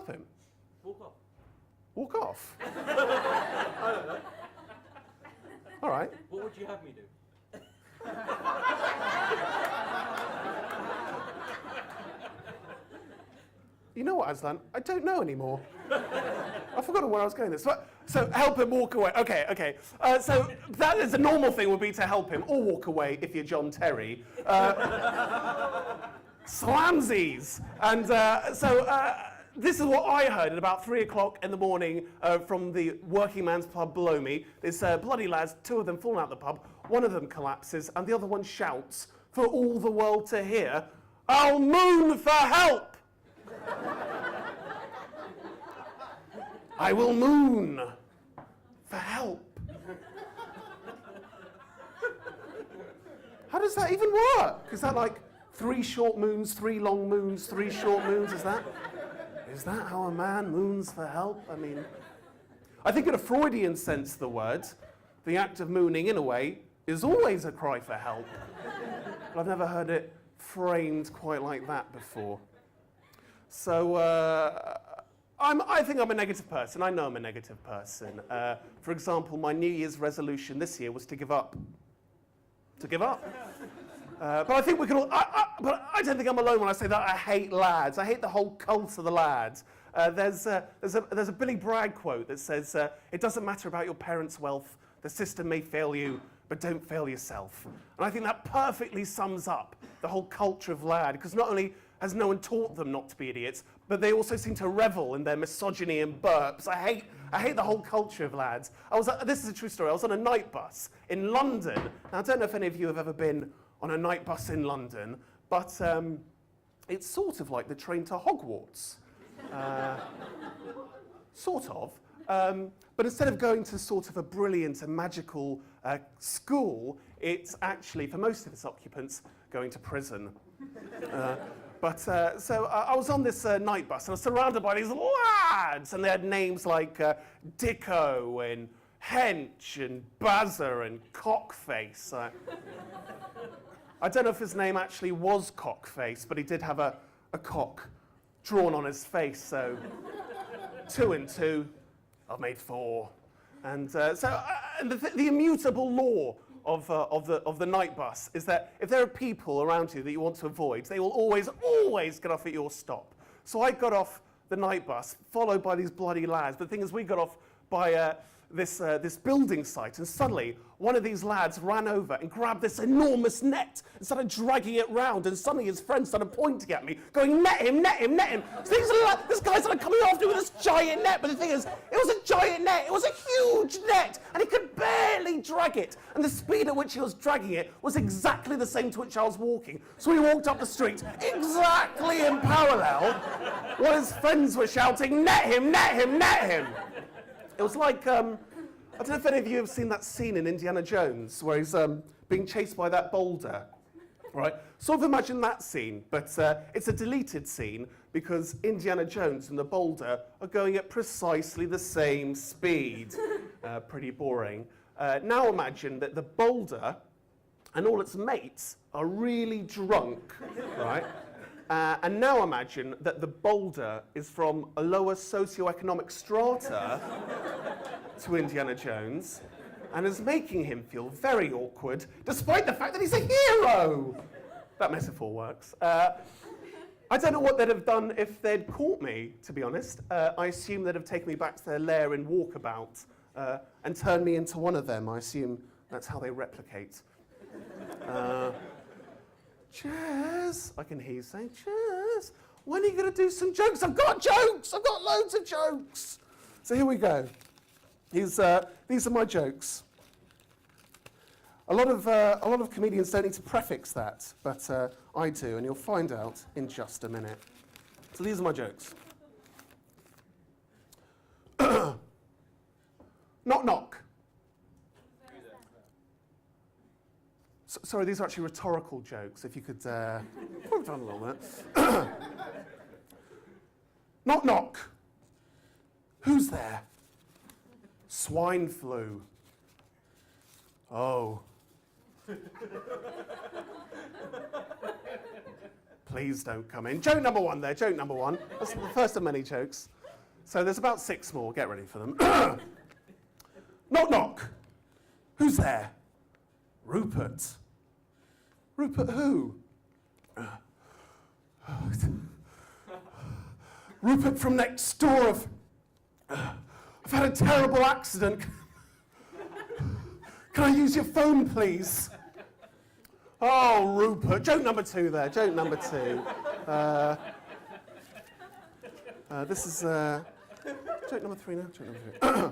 help him? Walk off. Walk off? I don't know. All right. What would you have me do? You know what, Aslan? I don't know anymore. I've forgotten where I was going this. So help him walk away. Okay. So that is a normal thing would be to help him or walk away if you're John Terry. Slamsies. And this is what I heard at about 3 o'clock in the morning from the working man's pub below me. There's bloody lads, two of them falling out the pub. One of them collapses and the other one shouts for all the world to hear, "I'll moon for help!" I will moon for help. How does that even work? Is that like 3 short moons, 3 long moons, 3 short moons? Is that how a man moons for help? I mean, I think in a Freudian sense, the word, the act of mooning, in a way, is always a cry for help. But I've never heard it framed quite like that before. So I think I'm a negative person. I know I'm a negative person. For example, my New Year's resolution this year was to give up. To give up. But I think we can all. But I don't think I'm alone when I say that I hate lads. I hate the whole cult of the lads. There's a Billy Bragg quote that says, "It doesn't matter about your parents' wealth. The system may fail you, but don't fail yourself." And I think that perfectly sums up the whole culture of lad, because not only has no one taught them not to be idiots, but they also seem to revel in their misogyny and burps. I hate the whole culture of lads. This is a true story. I was on a night bus in London. Now, I don't know if any of you have ever been on a night bus in London, but it's sort of like the train to Hogwarts. Sort of. But instead of going to sort of a brilliant and magical school, it's actually, for most of its occupants, going to prison. So I was on this night bus, and I was surrounded by these lads, and they had names like Dicko and Hench and Bazzer and Cockface. I don't know if his name actually was Cockface, but he did have a cock drawn on his face, so 2 and 2, I've made 4. And the immutable law of the night bus is that if there are people around you that you want to avoid, they will always get off at your stop. So I got off the night bus, followed by these bloody lads. But the thing is, we got off by this building site, and suddenly one of these lads ran over and grabbed this enormous net and started dragging it round, and suddenly his friends started pointing at me, going, "Net him, net him, net him." So this guy started coming after me with this giant net, but the thing is, it was a giant net, it was a huge net, and he could barely drag it, and the speed at which he was dragging it was exactly the same to which I was walking. So he walked up the street, exactly in parallel, while his friends were shouting, "Net him, net him, net him." It was like, I don't know if any of you have seen that scene in Indiana Jones where he's being chased by that boulder, right? Sort of imagine that scene, but it's a deleted scene because Indiana Jones and the boulder are going at precisely the same speed. Pretty boring. Now imagine that the boulder and all its mates are really drunk, right? And now imagine that the boulder is from a lower socioeconomic strata to Indiana Jones and is making him feel very awkward, despite the fact that he's a hero. That metaphor works. I don't know what they'd have done if they'd caught me, to be honest. I assume they'd have taken me back to their lair in Walkabout and turned me into one of them. I assume that's how they replicate. Cheers! I can hear you saying, "Cheers! When are you going to do some jokes? I've got jokes! I've got loads of jokes!" So here we go. These are my jokes. A lot of comedians don't need to prefix that, but I do, and you'll find out in just a minute. So these are my jokes. Knock, knock. Sorry, these are actually rhetorical jokes, if you could put down a little bit. Knock, knock. Who's there? Swine flu. Oh. Please don't come in. Joke number 1 there, joke number 1. That's the first of many jokes. So there's about 6 more. Get ready for them. Knock, knock. Who's there? Rupert. Rupert who? Rupert from next door. I've had a terrible accident. Can I use your phone, please? Oh, Rupert. Joke number 2 there. Joke number 2. This is joke number 3 now. Joke number 3.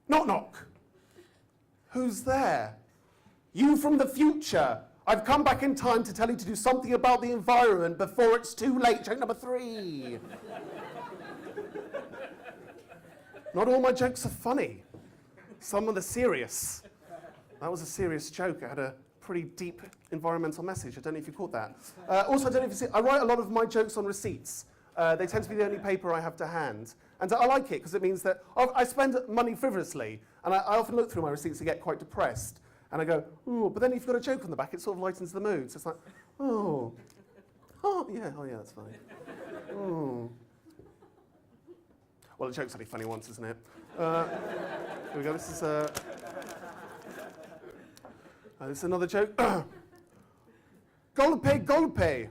Knock, knock. Who's there? You from the future. I've come back in time to tell you to do something about the environment before it's too late. Joke number 3. Not all my jokes are funny. Some of them are serious. That was a serious joke. It had a pretty deep environmental message. I don't know if you caught that. Also, I don't know if you see, I write a lot of my jokes on receipts. They tend to be the only paper I have to hand. And I like it because it means that I spend money frivolously. And I often look through my receipts and get quite depressed. And I go, ooh, but then if you've got a joke on the back, it sort of lightens the mood. So it's like, oh yeah, that's funny. Oh. Well, the joke's only funny once, isn't it? Here we go. This is another joke. Golpe, golpe.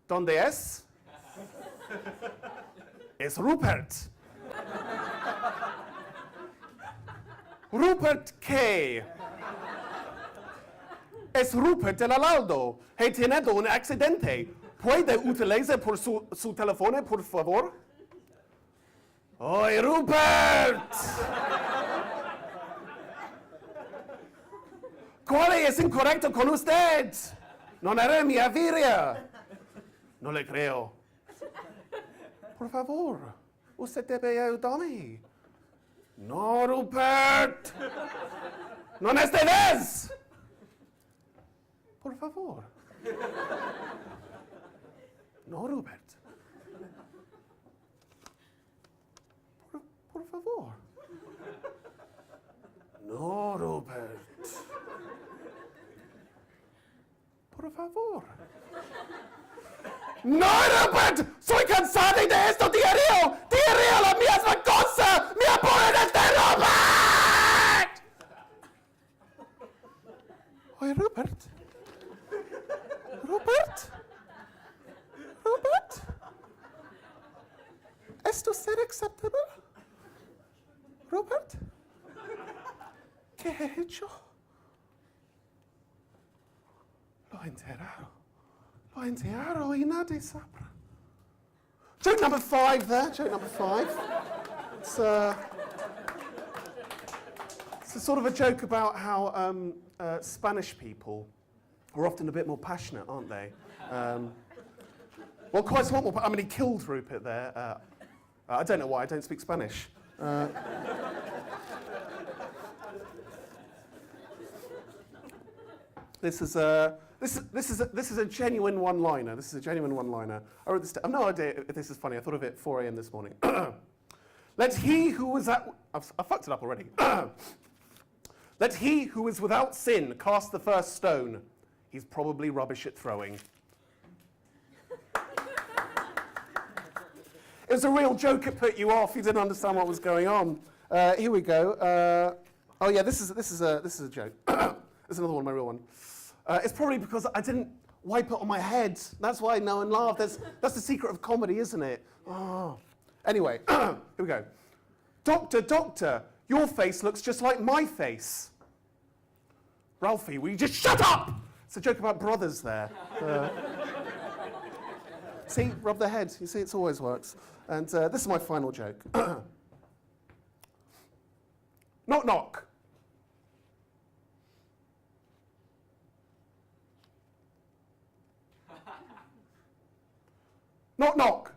¿Dónde es? Es Rupert. Rupert qué? Es Rupert el Alaldo. He tenido un accidente. ¿Puede utilizar por su teléfono, por favor? Oi, Rupert! ¿Cuál es incorrecto con usted? No era mi aviria. No le creo. Por favor, usted debe ayudarme. No, Rupert. No esta vez. Por favor. No, Rupert. Por favor. No, Rupert. Por favor. No, Rupert. Soy cansado de esto diario. Diario la misma cosa. Me aburre de este Rupert. Oye, Rupert. Rupert. Rupert. ¿Esto será aceptable? Rupert, ¿qué he hecho? Lo he enterrado y nadie sabrá. Joke number 5 there, joke number 5. It's a sort of a joke about how Spanish people are often a bit more passionate, aren't they? Well, quite a lot more. I mean, he killed Rupert there. I don't know why, I don't speak Spanish. This is a genuine one-liner. This is a genuine one-liner. I wrote this. I have no idea if this is funny. I thought of it at 4 a.m. this morning. Let he who was at. I fucked it up already. Let he who is without sin cast the first stone. He's probably rubbish at throwing. It was a real joke. It put you off. You didn't understand what was going on. Here we go. Oh yeah, this is a joke. There's another one, my real one. It's probably because I didn't wipe it on my head. That's why no one laughed. That's the secret of comedy, isn't it? Oh. Anyway, here we go. Doctor, doctor, your face looks just like my face. Ralphie, will you just shut up? It's a joke about brothers there. See, rub their head. You see, it always works. And this is my final joke. Knock, knock. Knock, knock.